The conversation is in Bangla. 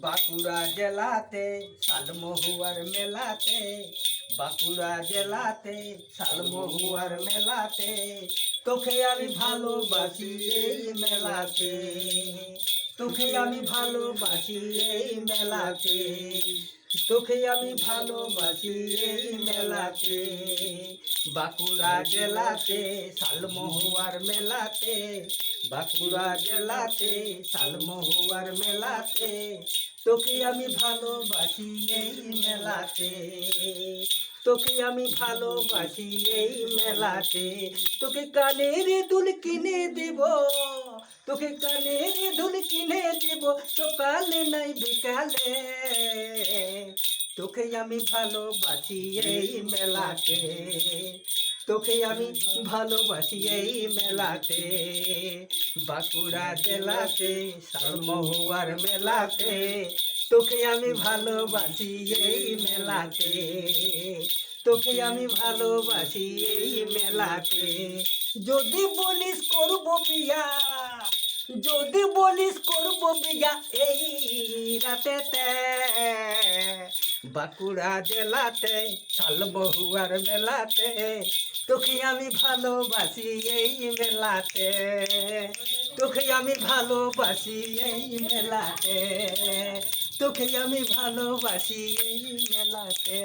বাঁকুড়া জেলাতে শালমহুয়ার মেলাতে, বাঁকুড়া জেলাতে শালমহুয়ার মেলাতে, তোকে আমি ভালোবাসি এই মেলাতে, তোকে আমি ভালোবাসি এই মেলাতে, তোকে আমি ভালোবাসি এই মেলাতে। বাঁকুড়া জেলাতে শালমহুয়ার মেলাতে, বাঁকুড়া জেলাতে শালমহুয়ার মেলাতে, তোকে আমি ভালোবাসি এই মেলাতে, তোকে আমি ভালোবাসি এই মেলাতে। তোকে কানের দুল কিনে দেব, তোকে কানের দুল কিনে দেব, সকালে নাই বিকালে, তোকে আমি ভালোবাসি এই মেলাতে, তোকে আমি ভালোবাসি এই মেলাতে। বাঁকুড়া জেলাতে শালমহুয়ার মেলাতে, তোকে আমি ভালোবাসি এই মেলাতে, তোকে আমি ভালোবাসি এই মেলাতে। যদি বলিস করবো বিয়া, যদি বলিস করবো বিয়া এই রাতেতে, বাঁকুড়া জেলাতে শালমহুয়ার মেলাতে, তোকে আমি ভালোবাসি এই মেলাতে, তোকে আমি ভালোবাসি এই মেলাতে, তোকে আমি ভালোবাসি এই মেলাতে।